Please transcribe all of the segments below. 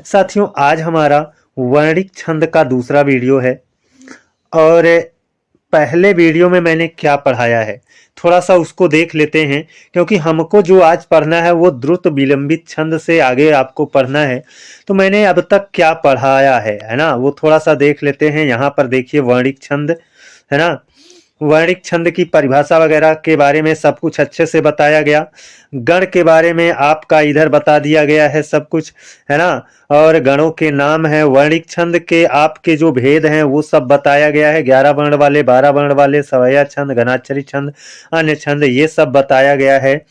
साथियों, आज हमारा वर्णिक छंद का दूसरा वीडियो है। और पहले वीडियो में मैंने क्या पढ़ाया है, थोड़ा सा उसको देख लेते हैं, क्योंकि हमको जो आज पढ़ना है वो द्रुत विलंबित छंद से आगे आपको पढ़ना है। तो मैंने अब तक क्या पढ़ाया है ना, वो थोड़ा सा देख लेते हैं। यहाँ पर देखिए वर्णिक छंद है ना, वर्णिक छंद की परिभाषा वगैरह के बारे में सब कुछ अच्छे से बताया गया। गण के बारे में आपका इधर बता दिया गया है सब कुछ, है ना। और गणों के नाम है, वर्णिक छंद के आपके जो भेद हैं वो सब बताया गया है। 11 वर्ण वाले, 12 वर्ण वाले, सवैया छंद, घनाक्षरी छंद, अन्य छंद, ये सब बताया गया है।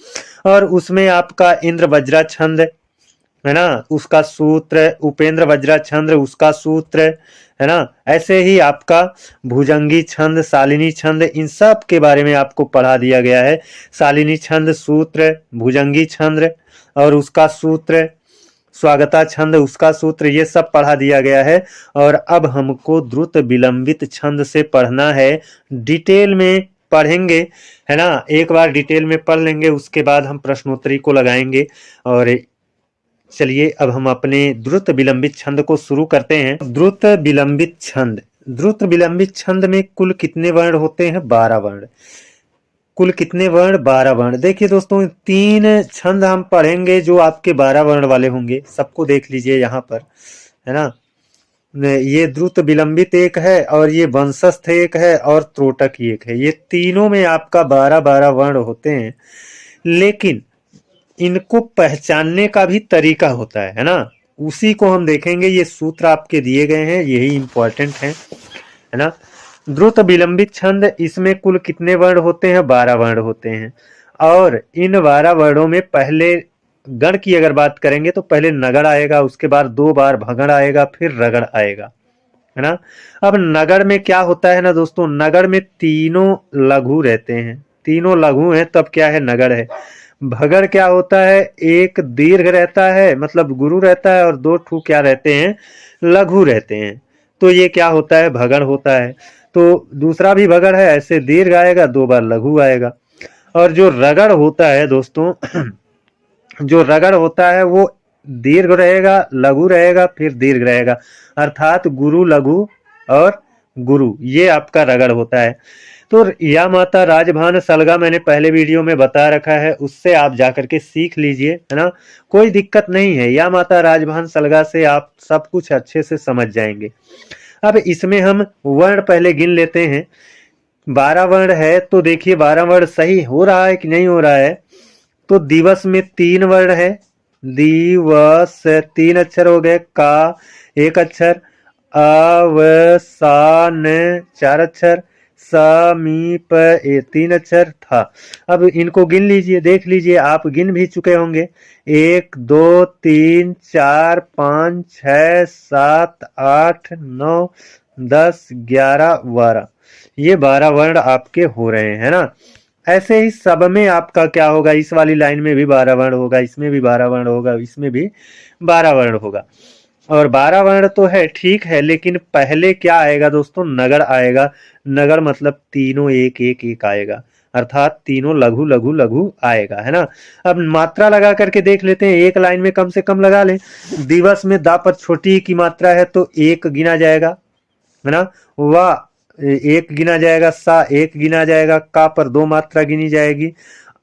और उसमें आपका इंद्र वज्रा छंद है ना, उसका सूत्र, उपेंद्र वज्रा छंद उसका सूत्र है ना। ऐसे ही आपका भुजंगी छंद, शालिनी छंद, इन सब के बारे में आपको पढ़ा दिया गया है। शालिनी छंद सूत्र, भुजंगी छंद और उसका सूत्र, स्वागता छंद उसका सूत्र, ये सब पढ़ा दिया गया है। और अब हमको द्रुत विलंबित छंद से पढ़ना है, डिटेल में पढ़ेंगे है ना। एक बार डिटेल में पढ़ लेंगे, उसके बाद हम प्रश्नोत्तरी को लगाएंगे। और चलिए अब हम अपने द्रुत विलंबित छंद को शुरू करते हैं। द्रुत विलंबित छंद, द्रुत विलंबित छंद में कुल कितने वर्ण होते हैं? 12 वर्ण। कुल कितने वर्ण? 12 वर्ण। देखिए दोस्तों, 3 छंद हम पढ़ेंगे जो आपके 12 वर्ण वाले होंगे। सबको देख लीजिए यहाँ पर, है ना। ये द्रुत विलंबित एक है, और ये वंशस्थ एक है, और त्रोटक एक है। ये तीनों में आपका 12-12 वर्ण होते हैं। लेकिन इनको पहचानने का भी तरीका होता है ना, उसी को हम देखेंगे। ये सूत्र आपके दिए गए हैं, यही इंपॉर्टेंट है ना। द्रुत विलंबित छंद, इसमें कुल कितने वर्ण होते हैं? 12 वर्ण होते हैं। और इन 12 वर्णों में पहले गण की अगर बात करेंगे तो पहले नगड़ आएगा, उसके बाद 2 बार भगड़ आएगा, फिर रगड़ आएगा, है ना। अब नगड़ में क्या होता है ना दोस्तों, नगड़ में तीनों लघु रहते हैं। तीनों लघु हैं तब क्या है, नगड़ है। भगड़ क्या होता है, एक दीर्घ रहता है, मतलब गुरु रहता है, और 2 ठू क्या रहते हैं, लघु रहते हैं। तो ये क्या होता है, भगड़ होता है। तो दूसरा भी भगड़ है, ऐसे दीर्घ आएगा, 2 बार लघु आएगा। और जो रगड़ होता है दोस्तों जो रगड़ होता है वो दीर्घ रहेगा, लघु रहेगा, फिर दीर्घ रहेगा, अर्थात गुरु, लघु और गुरु, ये आपका रगड़ होता है। तो या माता राजभान सलगा मैंने पहले वीडियो में बता रखा है, उससे आप जाकर के सीख लीजिए, है ना। कोई दिक्कत नहीं है, या माता राजभान सलगा से आप सब कुछ अच्छे से समझ जाएंगे। अब इसमें हम वर्ण पहले गिन लेते हैं। 12 वर्ण है, तो देखिए 12 वर्ण सही हो रहा है कि नहीं हो रहा है। तो दिवस में 3 वर्ण है, दिवस 3 अक्षर हो गए, का 1 अक्षर, अवसान 4 अक्षर, समीप 3 अक्षर था। अब इनको गिन लीजिए, देख लीजिए, आप गिन भी चुके होंगे। 1 2 3 4 5 6 7 8 9 10 11 12, ये 12 वर्ण आपके हो रहे हैं ना। ऐसे ही सब में आपका क्या होगा, इस वाली लाइन में भी 12 वर्ण होगा, इसमें भी 12 वर्ण होगा, इसमें भी 12 वर्ण होगा। और 12 वर्ण तो है, ठीक है, लेकिन पहले क्या आएगा दोस्तों, नगड़ आएगा। नगड़ मतलब तीनों एक एक एक आएगा, अर्थात तीनों लघु लघु लघु आएगा, है ना। अब मात्रा लगा करके देख लेते हैं, एक लाइन में कम से कम लगा लें। दिवस में दा पर छोटी की मात्रा है तो 1 गिना जाएगा, है ना। वाह 1 गिना जाएगा, सा 1 गिना जाएगा, का पर 2 मात्रा गिनी जाएगी,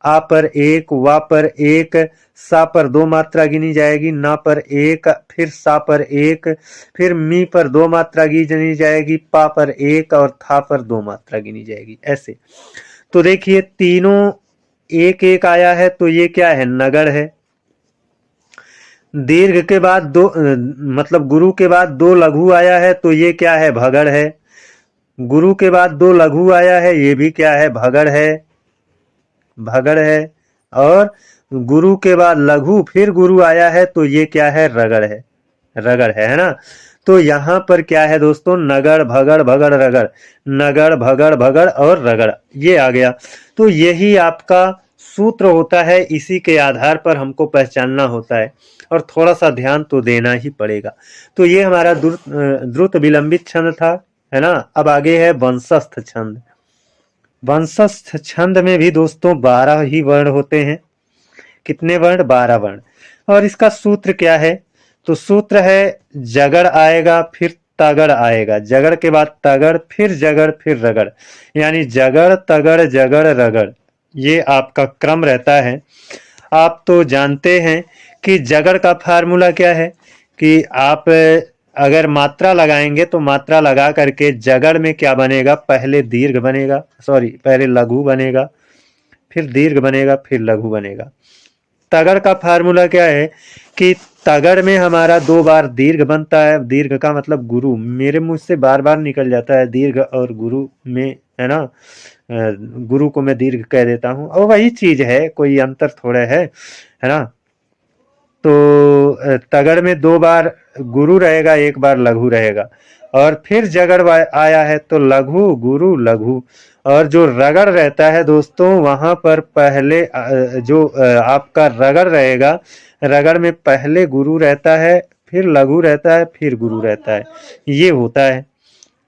आ पर 1, वा पर 1, सा पर 2 मात्रा गिनी जाएगी, ना पर 1, फिर सा पर 1, फिर मी पर 2 मात्रा गिनी जाएगी, पा पर 1 और था पर 2 मात्रा गिनी जाएगी, ऐसे। तो देखिए तीनों एक एक आया है, तो ये क्या है, नगड़ है। दीर्घ के बाद 2 मतलब गुरु के बाद 2 लघु आया है, तो ये क्या है, भगड़ है। गुरु के बाद 2 लघु आया है, ये भी क्या है, भगड़ है, भगड़ है। और गुरु के बाद लघु फिर गुरु आया है, तो ये क्या है, रगड़ है, रगड़ है ना। तो यहाँ पर क्या है दोस्तों, नगड़ भगड़ भगड़ रगड़, नगड़ भगड़ भगड़ और रगड़, ये आ गया। तो यही आपका सूत्र होता है, इसी के आधार पर हमको पहचानना होता है, और थोड़ा सा ध्यान तो देना ही पड़ेगा। तो ये हमारा द्रुत विलंबित छंद था, है ना। अब आगे है वंशस्थ छंद। वंशस्थ छंद में भी दोस्तों 12 ही वर्ण होते हैं। कितने वर्ण? 12 वर्ण। और इसका सूत्र क्या है, तो सूत्र है जगड़ आएगा फिर तगड़ आएगा, जगड़ के बाद तगड़ फिर जगड़ फिर रगड़, यानी जगड़ तगड़ जगड़ रगड़, ये आपका क्रम रहता है। आप तो जानते हैं कि जगड़ का फार्मूला क्या है कि आप अगर मात्रा लगाएंगे तो मात्रा लगा करके जगड़ में क्या बनेगा, पहले दीर्घ बनेगा, सॉरी पहले लघु बनेगा, फिर दीर्घ बनेगा, फिर लघु बनेगा। तगड़ का फार्मूला क्या है कि तगड़ में हमारा 2 बार दीर्घ बनता है, दीर्घ का मतलब गुरु, मेरे मुंह से बार बार निकल जाता है दीर्घ और गुरु में, है ना, गुरु को मैं दीर्घ कह देता हूँ और वही चीज है, कोई अंतर थोड़ा है ना। तो तगड़ में 2 बार गुरु रहेगा, 1 बार लघु रहेगा, और फिर जगड़ आया है तो लघु गुरु लघु। और जो रगड़ रहता है दोस्तों, वहां पर पहले जो आपका रगड़ रहेगा, रगड़ में पहले गुरु रहता है, फिर लघु रहता है, फिर गुरु रहता है, ये होता है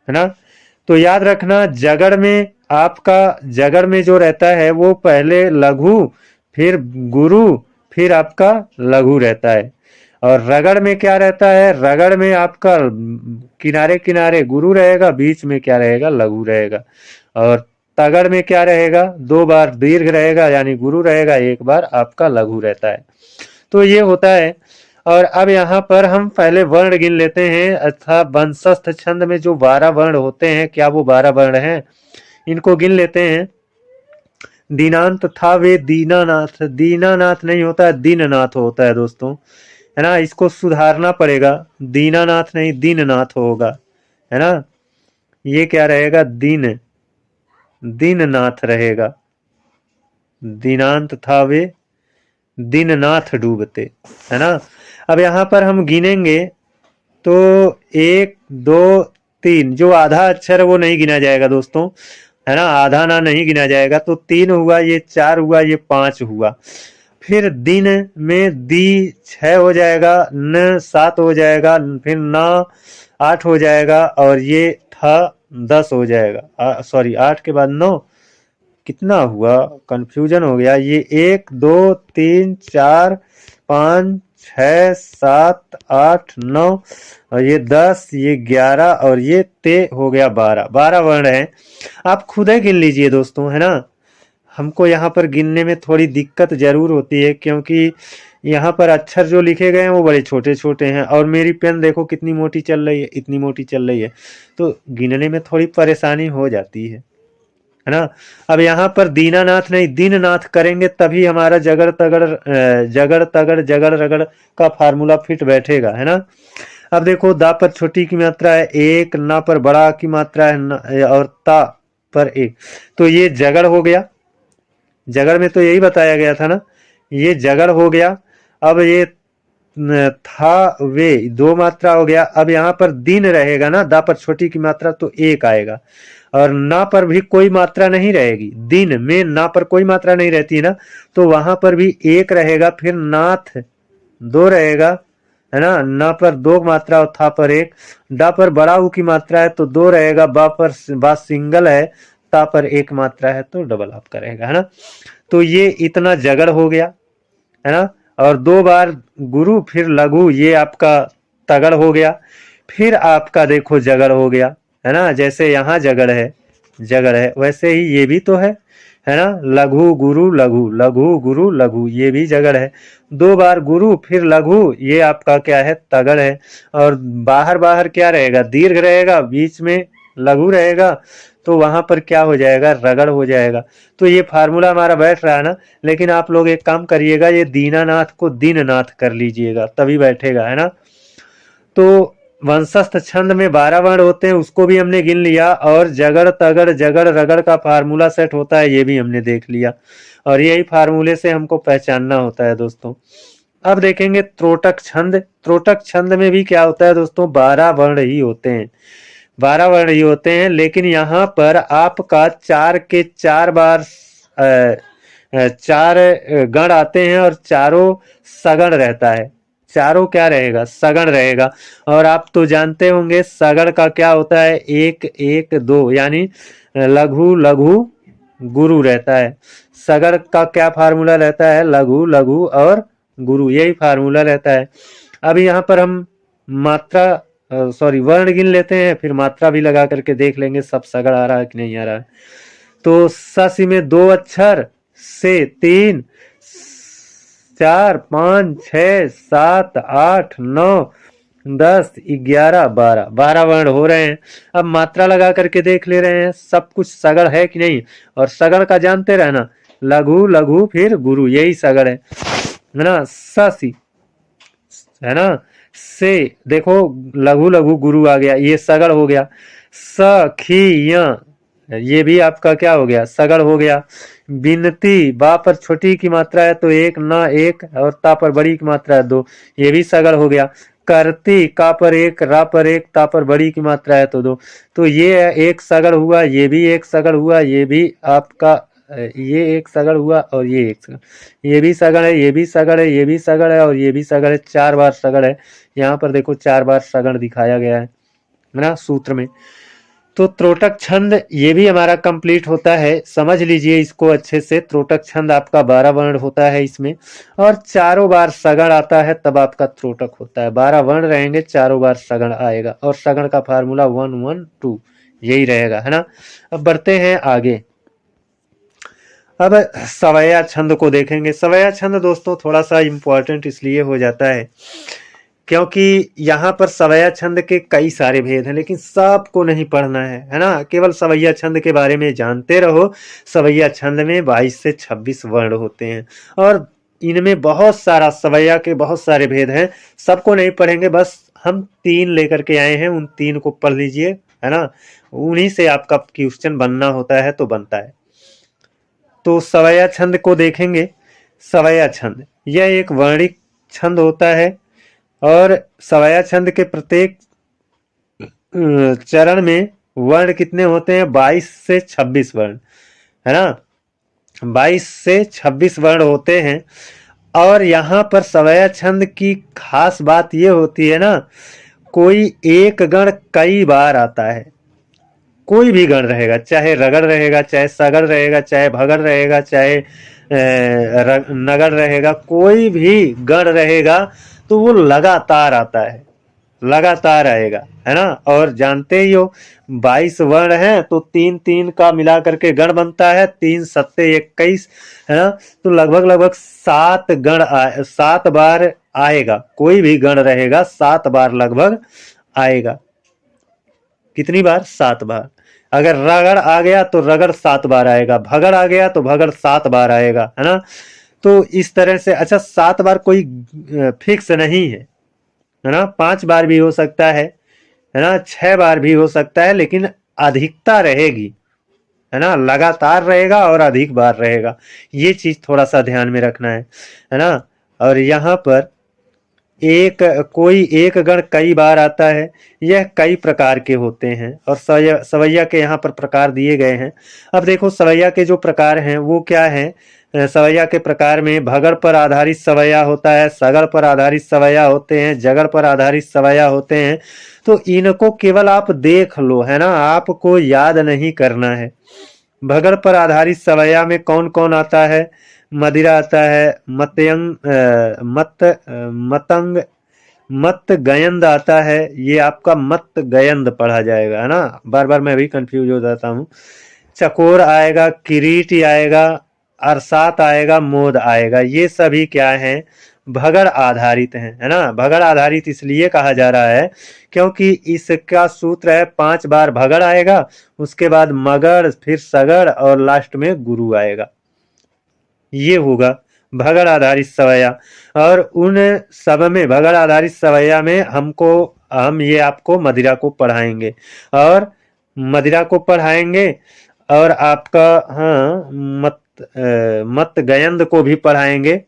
ना। तो याद रखना, जगड़ में आपका, जगड़ में जो रहता है वो पहले लघु फिर गुरु फिर आपका लघु रहता है। और रगड़ में क्या रहता है, रगड़ में आपका किनारे किनारे गुरु रहेगा, बीच में क्या रहेगा, लघु रहेगा। और तगड़ में क्या रहेगा, 2 बार दीर्घ रहेगा यानी गुरु रहेगा, 1 बार आपका लघु रहता है। तो ये होता है। और अब यहाँ पर हम पहले वर्ण गिन लेते हैं, अर्थात वंशस्थ छंद में जो 12 वर्ण होते हैं, क्या वो 12 वर्ण हैं, इनको गिन लेते हैं। दीनांत था वे दीनानाथ, दीनानाथ नहीं होता है, दीननाथ होता है दोस्तों, है ना, इसको सुधारना पड़ेगा, दीनानाथ नहीं दीननाथ होगा, है ना। ये क्या रहेगा, दीननाथ रहेगा। दीनांत था वे दीननाथ डूबते, है ना। अब यहाँ पर हम गिनेंगे तो 1 2 3, जो आधा अक्षर है वो नहीं गिना जाएगा दोस्तों, है ना, आधा ना नहीं गिना जाएगा। तो 3 हुआ, ये 4 हुआ, ये 5 हुआ। फिर दिन में दी 6 हो जाएगा, न 7 हो जाएगा, फिर न 8 हो जाएगा, और ये था 10 हो जाएगा, सॉरी 8 के बाद 9, कितना हुआ, कंफ्यूजन हो गया। ये 1 2 3 4 5 6 7 8 9, और ये 10, ये 11, और ये ते हो गया 12, 12 वर्ण है। आप खुद ही गिन लीजिए दोस्तों, है ना। हमको यहाँ पर गिनने में थोड़ी दिक्कत जरूर होती है, क्योंकि यहाँ पर अक्षर जो लिखे गए हैं वो बड़े छोटे छोटे हैं, और मेरी पेन देखो कितनी मोटी चल रही है, इतनी मोटी चल रही है, तो गिनने में थोड़ी परेशानी हो जाती है ना। अब यहाँ पर दीनानाथ नहीं दीननाथ करेंगे, तभी हमारा जगड़ तगड़ जगड़ रगड़ का फार्मूला फिट बैठेगा, है ना। अब देखो, दा पर छोटी की मात्रा है 1, ना पर बड़ा की मात्रा है, और ता पर 1, तो ये जगड़ हो गया। जगड़ में तो यही बताया गया था ना, ये जगड़ हो गया। अब ये था वे 2 मात्रा हो गया। अब यहाँ पर दिन रहेगा ना, दा पर छोटी की मात्रा तो 1 आएगा, और ना पर भी कोई मात्रा नहीं रहेगी, दिन में ना पर कोई मात्रा नहीं रहती है ना, तो वहां पर भी 1 रहेगा। फिर नाथ 2 रहेगा, है ना, ना पर 2 मात्रा और था पर 1, डा पर बड़ा ऊ की मात्रा है तो 2 रहेगा, बा पर बा सिंगल है, ता पर 1 मात्रा है तो डबल आपका रहेगा, है ना। तो ये इतना जगड़ हो गया, है ना। और 2 बार गुरु फिर लघु, ये आपका तगड़ हो गया। फिर आपका देखो जगड़ हो गया, है ना, जैसे यहाँ जगड़ है वैसे ही ये भी तो है ना, लघु गुरु लघु, लघु गुरु लघु, ये भी जगड़ है। 2 बार गुरु फिर लघु, ये आपका क्या है, तगड़ है। और बाहर बाहर क्या रहेगा, दीर्घ रहेगा, बीच में लघु रहेगा, तो वहां पर क्या हो जाएगा, रगड़ हो जाएगा। तो ये फार्मूला हमारा बैठ रहा है ना। लेकिन आप लोग एक काम करिएगा, ये दीनानाथ को दीननाथ कर लीजिएगा, तभी बैठेगा, है ना। तो वंशस्थ छंद में 12 वर्ण होते हैं, उसको भी हमने गिन लिया, और जगड़ तगड़ जगड़ रगड़ का फार्मूला सेट होता है, ये भी हमने देख लिया, और यही फार्मूले से हमको पहचानना होता है दोस्तों। अब देखेंगे त्रोटक छंद। त्रोटक छंद में भी क्या होता है दोस्तों, 12 वर्ण ही होते हैं, 12 वर्ण ही होते हैं। लेकिन यहाँ पर आपका 4 के 4 बार 4 गण आते हैं, और चारों सगण रहता है, चारों क्या रहेगा, सगण रहेगा। और आप तो जानते होंगे सगण का क्या होता है, 1 1 2, यानी लघु लघु गुरु रहता है। सगण का क्या फार्मूला रहता है, लघु लघु और गुरु, यही फार्मूला रहता है। अब यहाँ पर हम मात्रा वर्ण गिन लेते हैं, फिर मात्रा भी लगा करके देख लेंगे सब सगड़ आ रहा है कि नहीं आ रहा है। तो ससी में 2 अक्षर से 3, 4, 5, 6, 7, 8, 9, 10, 11, 12 वर्ण हो रहे हैं। अब मात्रा लगा करके देख ले रहे हैं सब कुछ सगड़ है कि नहीं। और सगड़ का जानते रहना, लघु लघु फिर गुरु, यही सगड़ है ना। ससी है ना, से देखो लघु लघु गुरु आ गया, ये सगड़ हो गया। सखिया, ये भी आपका क्या हो गया, सगड़ हो गया। बिनती, बा पर छोटी की मात्रा है तो 1, ना 1, और ता पर बड़ी की मात्रा है 2, ये भी सगड़ हो गया। करती, का पर 1, रा पर 1, ता पर बड़ी की मात्रा है तो 2, तो ये एक सगड़ हुआ, ये भी एक सगड़ हुआ, ये भी आपका ये एक सगड़ हुआ, और ये एक सगड़, ये भी सगड़ है, ये भी सगड़ है, ये भी सगड़ है, और ये भी सगड़ है। 4 बार सगड़ है। यहाँ पर देखो 4 बार सगड़ दिखाया गया है ना सूत्र में। तो त्रोटक छंद ये भी हमारा कंप्लीट होता है, समझ लीजिए इसको अच्छे से। त्रोटक छंद आपका 12 वर्ण होता है इसमें, और चारों बार सगड़ आता है तब आपका त्रोटक होता है। 12 वर्ण रहेंगे, चारों बार सगड़ आएगा, और सगड़ का फार्मूला 1 1 2 यही रहेगा, है ना। अब बढ़ते हैं आगे। अब सवैया छंद को देखेंगे। सवैया छंद दोस्तों थोड़ा सा इम्पोर्टेंट इसलिए हो जाता है क्योंकि यहाँ पर सवैया छंद के कई सारे भेद हैं, लेकिन सबको नहीं पढ़ना है ना। केवल सवैया छंद के बारे में जानते रहो। सवैया छंद में 22 से 26 वर्ण होते हैं, और इनमें बहुत सारा सवैया के बहुत सारे भेद हैं। सबको नहीं पढ़ेंगे, बस हम 3 लेकर के आए हैं, उन 3 को पढ़ लीजिए, है ना। उन्हीं से आपका क्वेश्चन बनना होता है तो बनता है। तो सवैया छंद को देखेंगे। सवैया छंद यह एक वर्णिक छंद होता है, और सवैया छंद के प्रत्येक चरण में वर्ण कितने होते हैं, 22 से 26 वर्ण, है ना। 22 से 26 वर्ण होते हैं। और यहाँ पर सवैया छंद की खास बात ये होती है ना, कोई एक गण कई बार आता है। कोई भी गण रहेगा, चाहे रगड़ रहेगा, चाहे सगड़ रहेगा, चाहे भगड़ रहेगा, चाहे नगड़ रहेगा, कोई भी गण रहेगा तो वो लगातार आता है, लगातार आएगा, है ना। और जानते ही हो 22 वर्ण हैं तो 3 3 का मिला करके गण बनता है, 3 सत्ते 21, है ना। तो लगभग 7 बार आएगा, कोई भी गण रहेगा 7 बार लगभग आएगा। कितनी बार, 7 बार। अगर रगड़ आ गया तो रगड़ 7 बार आएगा, भगड़ आ गया तो भगड़ 7 बार आएगा, है ना। तो इस तरह से, अच्छा 7 बार कोई फिक्स नहीं है ना। 5 बार भी हो सकता है ना, 6 बार भी हो सकता है, लेकिन अधिकता रहेगी, है ना। लगातार रहेगा और अधिक बार रहेगा, ये चीज थोड़ा सा ध्यान में रखना है ना। और यहाँ पर कोई एक गण कई बार आता है, यह कई प्रकार के होते हैं, और सवैया के यहाँ पर प्रकार दिए गए हैं। अब देखो सवैया के जो प्रकार हैं वो क्या है। सवैया के प्रकार में भगड़ पर आधारित सवैया होता है, सगड़ पर आधारित सवैया होते हैं, जगड़ पर आधारित सवैया होते हैं। तो इनको केवल आप देख लो, है ना, आपको याद नहीं करना है। भगड़ पर आधारित सवैया में कौन कौन आता है, मदिरा आता है, मतंग, मत गयंद आता है। ये आपका मत गयंद पढ़ा जाएगा, है ना। बार बार मैं भी कंफ्यूज हो जाता हूँ। चकोर आएगा, किरीट आएगा, अरसात आएगा, मोद आएगा। ये सभी क्या है, भगड़ आधारित है ना। भगड़ आधारित इसलिए कहा जा रहा है क्योंकि इसका सूत्र है 5 बार भगड़ आएगा, उसके बाद मगड़, फिर सगड़, और लास्ट में गुरु आएगा। ये होगा भगड़ आधारित सवैया। और उन सब में, भगड़ आधारित सवैया में हम ये आपको मदिरा को पढ़ाएंगे, और मदिरा को पढ़ाएंगे, और आपका हाँ मत गयंद को भी पढ़ाएंगे।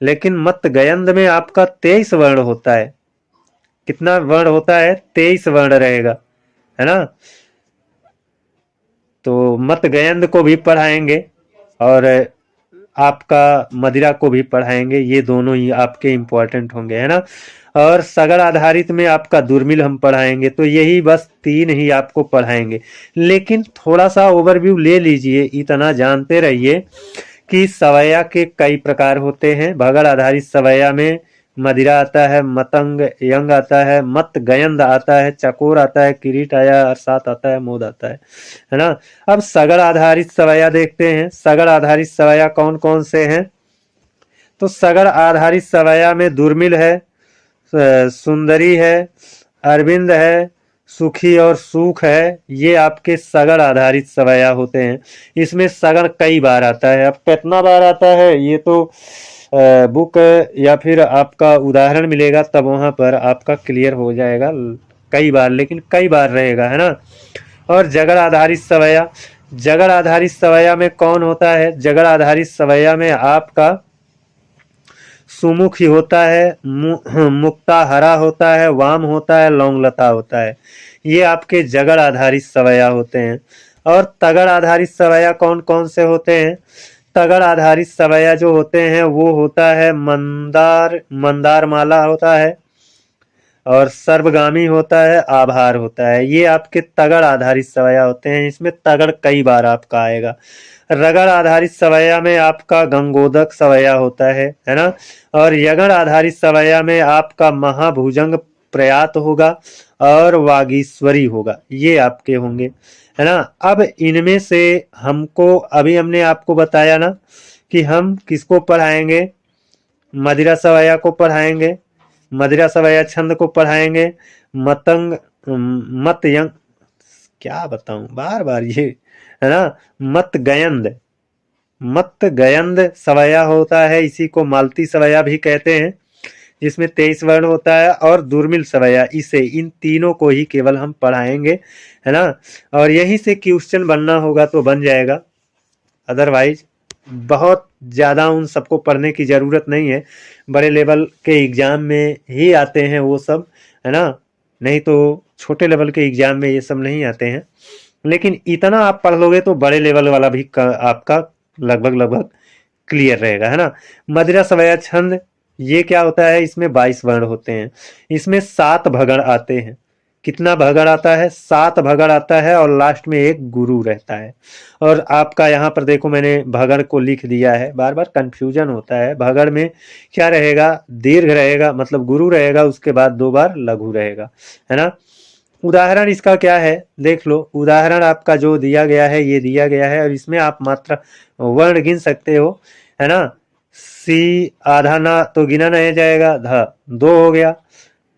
लेकिन मत गयंद में आपका 23 वर्ण होता है। कितना वर्ण होता है, 23 वर्ण रहेगा, है ना। तो मत गयंद को भी पढ़ाएंगे, और आपका मदिरा को भी पढ़ाएंगे। ये दोनों ही आपके इम्पोर्टेंट होंगे, है ना। और सगड़ आधारित में आपका दुर्मिल हम पढ़ाएंगे। तो यही बस 3 ही आपको पढ़ाएंगे। लेकिन थोड़ा सा ओवरव्यू ले लीजिए, इतना जानते रहिए कि सवैया के कई प्रकार होते हैं। भगड़ आधारित सवैया में मदिरा आता है, मतंग यंग आता है, मत गयंद आता है, चकोर आता है, किरीट आया, अरसात आता है, मोद आता है ना। अब सगड़ आधारित सवैया देखते हैं। सगड़ आधारित सवैया कौन कौन से हैं? तो सगड़ आधारित सवैया में दुर्मिल है, सुंदरी है, अरविंद है, सुखी और सूख है। ये आपके सगड़ आधारित सवैया होते हैं। इसमें सगड़ कई बार आता है। अब कितना बार आता है ये तो बुक या फिर आपका उदाहरण मिलेगा तब वहां पर आपका क्लियर हो जाएगा। कई बार, लेकिन कई बार रहेगा, है ना। और जगड़ आधारित सवैया, जगड़ आधारित सवैया में कौन होता है? जगड़ आधारित सवैया में आपका सुमुखी होता है, मुक्ता हरा होता है, वाम होता है, लौंगलता होता है। ये आपके जगड़ आधारित सवैया होते हैं। और तगड़ आधारित सवैया कौन कौन से होते हैं? तगड़ आधारित सवैया जो होते हैं वो होता है मंदार, मंदार माला होता है, और सर्वगामी होता है, आभार होता है। ये आपके तगड़ आधारित सवैया होते हैं। इसमें तगड़ कई बार आपका आएगा। रगड़ आधारित सवैया में आपका गंगोदक सवैया होता है ना। और यगड़ आधारित सवैया में आपका महाभुजंग प्रयात होगा और वागीश्वरी होगा। ये आपके होंगे, है ना। अब इनमें से हमको, अभी हमने आपको बताया ना कि हम किसको पढ़ाएंगे? मदिरा सवैया को पढ़ाएंगे, मदिरा सवैया छंद को पढ़ाएंगे, मतंग मत यंग, क्या बताऊं बार बार ये, है ना। मत गयंद, मत गयंद सवैया होता है, इसी को मालती सवैया भी कहते हैं, जिसमें 23 वर्ण होता है। और दुर्मिल सवैया, इसे, इन तीनों को ही केवल हम पढ़ाएंगे, है ना। और यहीं से क्वेश्चन बनना होगा तो बन जाएगा, अदरवाइज बहुत ज़्यादा उन सबको पढ़ने की ज़रूरत नहीं है। बड़े लेवल के एग्ज़ाम में ही आते हैं वो सब, है ना। नहीं तो छोटे लेवल के एग्ज़ाम में ये सब नहीं आते हैं। लेकिन इतना आप पढ़ लोगे तो बड़े लेवल वाला भी आपका लगभग लगभग क्लियर रहेगा, है ना। मदिरा सवैया छंद, ये क्या होता है? इसमें 22 वर्ण होते हैं। इसमें 7 भगड़ आते हैं। कितना भगड़ आता है? 7 भगड़ आता है, और लास्ट में एक गुरु रहता है। और आपका यहाँ पर देखो मैंने भगड़ को लिख दिया है, बार बार कंफ्यूजन होता है। भगड़ में क्या रहेगा? दीर्घ रहेगा, मतलब गुरु रहेगा, उसके बाद 2 बार लघु रहेगा, है ना। उदाहरण इसका क्या है देख लो। उदाहरण आपका जो दिया गया है ये दिया गया है, और इसमें आप मात्रा वर्ण गिन सकते हो, है ना। सी आधा ना तो गिना नहीं जाएगा, ध 2 हो गया,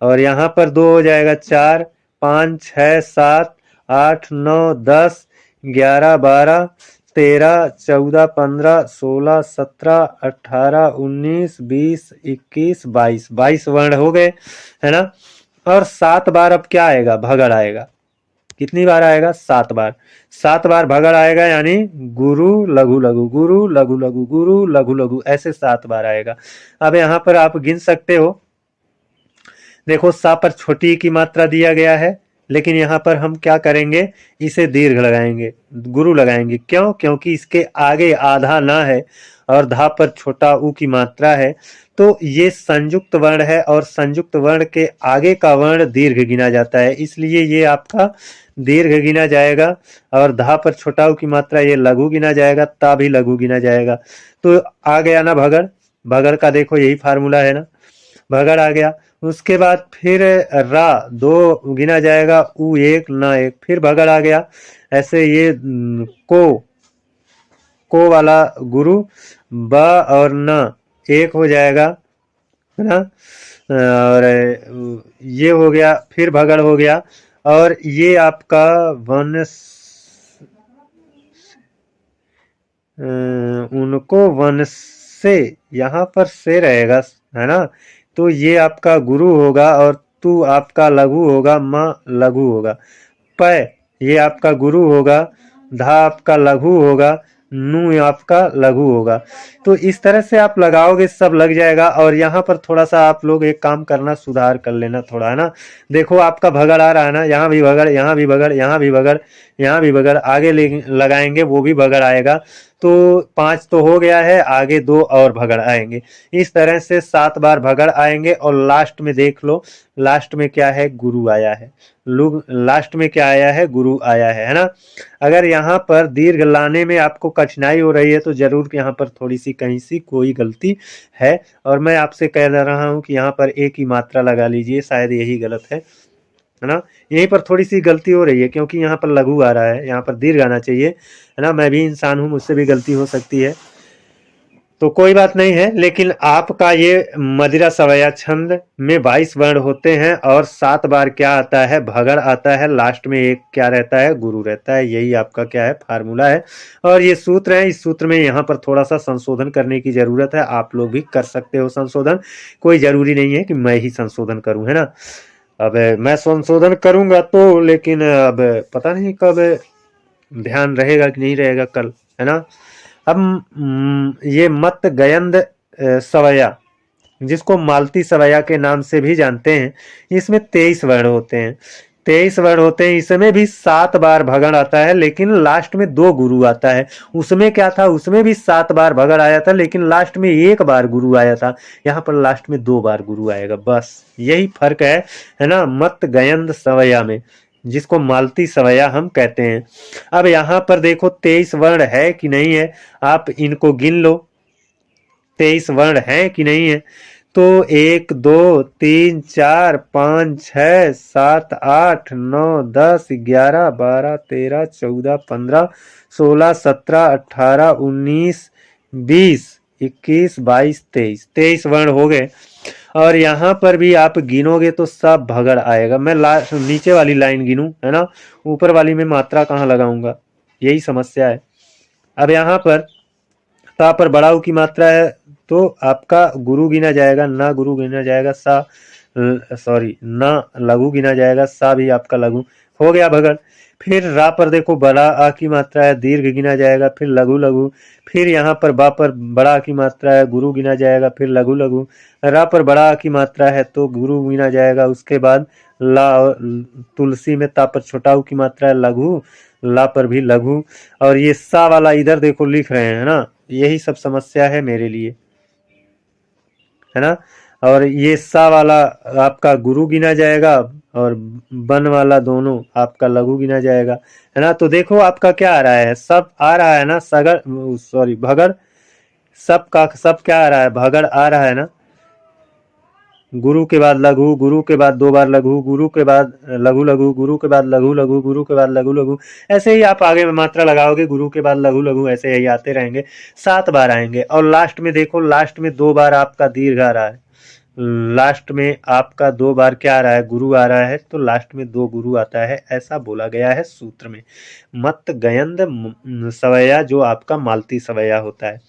और यहाँ पर 2 हो जाएगा, 4 5 6 7 8 9 10 11 12 13 14 15 16 17 18 19 20 21 22, 22 वर्ण हो गए, है ना। और 7 बार अब क्या आएगा? भगड़ आएगा। कितनी बार आएगा? 7 बार। 7 बार भगड़ आएगा, यानी गुरु लघु लघु, गुरु लघु लघु, गुरु लघु लघु, ऐसे 7 बार आएगा। अब यहाँ पर आप गिन सकते हो। देखो सा पर छोटी की मात्रा दिया गया है, लेकिन यहाँ पर हम क्या करेंगे? इसे दीर्घ लगाएंगे, गुरु लगाएंगे। क्यों? क्योंकि इसके आगे आधा ना है और धा पर छोटा ऊ की मात्रा है, तो ये संयुक्त वर्ण है, और संयुक्त वर्ण के आगे का वर्ण दीर्घ गिना जाता है, इसलिए ये आपका दीर्घ गिना जाएगा। और धा पर छोटा ऊ की मात्रा ये लघु गिना जाएगा, ता भी लघु गिना जाएगा। तो आ गया ना भगड़। भगड़ का देखो यही फार्मूला है ना, भगड़ आ गया। उसके बाद फिर रा 2 गिना जाएगा, उ 1 ना 1, फिर भगड़ आ गया। ऐसे ये को वाला गुरु, ब और न 1 हो जाएगा, है ना। और ये हो गया, फिर भगड़ हो गया। और ये आपका वन, उनको वन से, यहाँ पर से रहेगा, है ना। तो ये आपका गुरु होगा, और तू आपका लघु होगा, म लघु होगा। प ये आपका गुरु होगा, धा आपका लघु होगा, नू आपका लघु होगा। तो इस तरह से आप लगाओगे सब लग जाएगा। और यहाँ पर थोड़ा सा आप लोग एक काम करना, सुधार कर लेना थोड़ा, है ना। देखो आपका भगड़ आ रहा है ना, यहाँ भी भगड़, यहाँ भी भगड़, यहाँ भी भगड़, यहाँ भी भगड़, आगे लगाएंगे वो भी भगड़ आएगा। तो 5 तो हो गया है, आगे 2 और भगड़ आएंगे। इस तरह से 7 बार भगड़ आएंगे और लास्ट में देख लो, लास्ट में क्या है, गुरु आया है। लास्ट में क्या आया है, गुरु आया है ना। अगर यहाँ पर दीर्घ लाने में आपको कठिनाई हो रही है तो जरूर यहाँ पर थोड़ी सी कहीं सी कोई गलती है, और मैं आपसे कह रहा हूँ कि यहाँ पर एक ही मात्रा लगा लीजिए, शायद यही गलत है ना। यहीं पर थोड़ी सी गलती हो रही है क्योंकि यहाँ पर लघु आ रहा है, यहाँ पर दीर्घ आना चाहिए, है ना। मैं भी इंसान हूँ, मुझसे भी गलती हो सकती है, तो कोई बात नहीं है। लेकिन आपका ये मदिरा सवैया छंद में 22 वर्ण होते हैं और 7 बार क्या आता है, भगड़ आता है, लास्ट में एक क्या रहता है, गुरु रहता है। यही आपका क्या है, फार्मूला है। और ये सूत्र है, इस सूत्र में यहाँ पर थोड़ा सा संशोधन करने की जरूरत है। आप लोग भी कर सकते हो संशोधन, कोई जरूरी नहीं है कि मैं ही संशोधन करूँ, है ना। अब मैं संशोधन करूंगा तो, लेकिन अब पता नहीं कब ध्यान रहेगा कि नहीं रहेगा कल, है ना। अब ये मत गयंद सवैया, जिसको मालती सवैया के नाम से भी जानते हैं, इसमें 23 वर्ण होते हैं। 23 वर्ण होते हैं, इसमें भी 7 बार भगड़ आता है, लेकिन लास्ट में 2 गुरु आता है। उसमें क्या था, उसमें भी 7 बार भगड़ आया था, लेकिन लास्ट में 1 बार गुरु आया था। यहाँ पर लास्ट में 2 बार गुरु आएगा, बस यही फर्क है ना, मत गयंद सवैया में, जिसको मालती सवैया हम कहते हैं। अब यहाँ पर देखो 23 वर्ण है कि नहीं है, आप इनको गिन लो, 23 वर्ण है कि नहीं है। तो 1 2 3 4 5 6 7 8 9 10 11 12 13 14 15 16 17 18 19 20 21 22 23, 23 वर्ण हो गए। और यहाँ पर भी आप गिनोगे तो सब भगड़ आएगा। मैं नीचे वाली लाइन गिनूं, है ना, ऊपर वाली में मात्रा कहाँ लगाऊंगा, यही समस्या है। अब यहाँ पर ता पर बड़ा ऊ की मात्रा है तो आपका गुरु गिना जाएगा, ना गुरु गिना जाएगा, सा सॉरी ना लघु गिना जाएगा, सा भी आपका लघु हो गया भगड़। फिर रा पर देखो बड़ा आ की मात्रा है, दीर्घ गिना जाएगा, फिर लघु लघु। फिर यहाँ पर बा पर बड़ा आ की मात्रा है, गुरु गिना जाएगा, फिर लघु लघु। रा पर बड़ा आ की मात्रा है तो गुरु गिना जाएगा, उसके बाद ला, तुलसी में ता पर छोटा ऊ की मात्रा है, लघु, ला पर भी लघु। और ये सा वाला इधर देखो लिख रहे हैं ना, यही सब समस्या है मेरे लिए, है ना। और ये सा वाला आपका गुरु गिना जाएगा और बन वाला दोनों आपका लघु गिना जाएगा, है ना। तो देखो आपका क्या आ रहा है, सब आ रहा है ना, सगड़ सॉरी भगड़, सब का सब क्या आ रहा है, भगड़ आ रहा है ना। गुरु के बाद लघु, गुरु के बाद 2 बार लघु, गुरु के बाद लघु लघु, गुरु के बाद लघु लघु, गुरु के बाद लघु लघु। ऐसे ही आप आगे में मात्रा लगाओगे, गुरु के बाद लघु लघु, ऐसे ही आते रहेंगे, 7 बार आएंगे। और लास्ट में देखो, लास्ट में 2 बार आपका दीर्घ आ रहा है, लास्ट में आपका 2 बार क्या आ रहा है, गुरु आ रहा है, तो लास्ट में 2 गुरु आता है, ऐसा बोला गया है सूत्र में। मत गयंद सवैया जो आपका मालती सवैया होता है।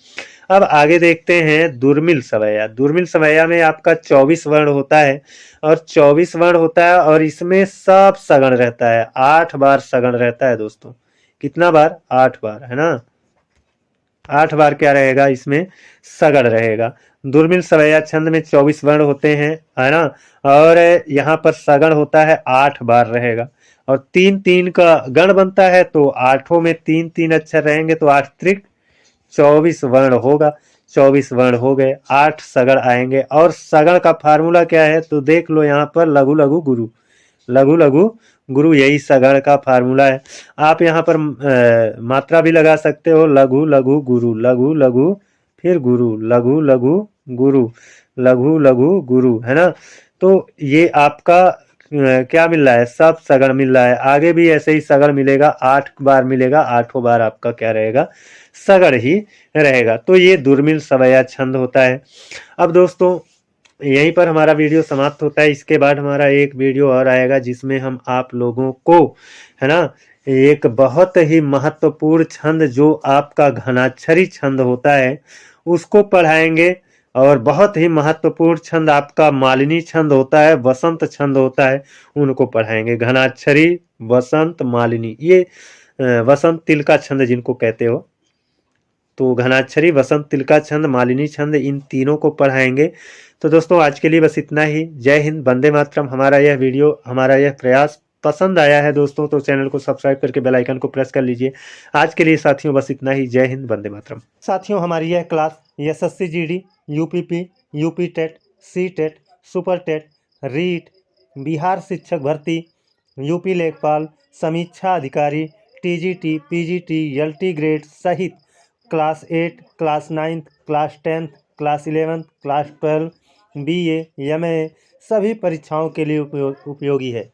अब आगे देखते हैं दुर्मिल सवैया। दुर्मिल सवैया में आपका 24 वर्ण होता है, और 24 वर्ण होता है, और इसमें सब सगण रहता है, 8 बार सगण रहता है दोस्तों। कितना बार, 8 बार, है ना। 8 बार क्या रहेगा, इसमें सगड़ रहेगा। दुर्मिल सवैया छंद में 24 वर्ण होते हैं, है ना। और यहाँ पर सगण होता है, 8 बार रहेगा, और 3 3 का गण बनता है, तो 8 में 3 3 अक्षर रहेंगे, तो 8 त्रिक 24 वर्ण होगा। 24 वर्ण हो गए, 8 सगड़ आएंगे। और सगड़ का फार्मूला क्या है, तो देख लो यहाँ पर लघु लघु गुरु, लघु लघु गुरु, यही सगड़ का फार्मूला है। आप यहाँ पर मात्रा भी लगा सकते हो, लघु लघु गुरु, लघु लघु फिर गुरु, लघु लघु गुरु, लघु लघु गुरु, है ना। तो ये आपका क्या मिल रहा है, सब सगड़ मिल रहा है। आगे भी ऐसे ही सगड़ मिलेगा, 8 बार मिलेगा, 8 बार आपका क्या रहेगा, सगड़ ही रहेगा। तो ये दुर्मिल सवैया छंद होता है। अब दोस्तों यहीं पर हमारा वीडियो समाप्त होता है। इसके बाद हमारा एक वीडियो और आएगा, जिसमें हम आप लोगों को, है ना, एक बहुत ही महत्वपूर्ण छंद जो आपका घनाक्षरी छंद होता है उसको पढ़ाएंगे। और बहुत ही महत्वपूर्ण छंद आपका मालिनी छंद होता है, वसंत छंद होता है, उनको पढ़ाएंगे। घनाक्षरी, वसंत, मालिनी, ये वसंत तिलका छंद जिनको कहते हो, तो घनाक्षरी, वसंत तिलका छंद, मालिनी छंद, इन तीनों को पढ़ाएंगे। तो दोस्तों आज के लिए बस इतना ही। जय हिंद, वंदे मातरम। हमारा यह वीडियो, हमारा यह प्रयास पसंद आया है दोस्तों तो चैनल को सब्सक्राइब करके बेल आइकन को प्रेस कर लीजिए। आज के लिए साथियों बस इतना ही। जय हिंद, वंदे मातरम। साथियों हमारी यह class SSC GD, UPP, UP TET, C TET, super TET, REET, Bihar शिक्षक भर्ती, यूपी लेखपाल, समीक्षा अधिकारी, टीजीटी, पीजीटी, एलटी ग्रेड सहित class 8, class 9, class 10, class 11, class 12, BA, MA सभी परीक्षाओं के लिए उपयोगी है।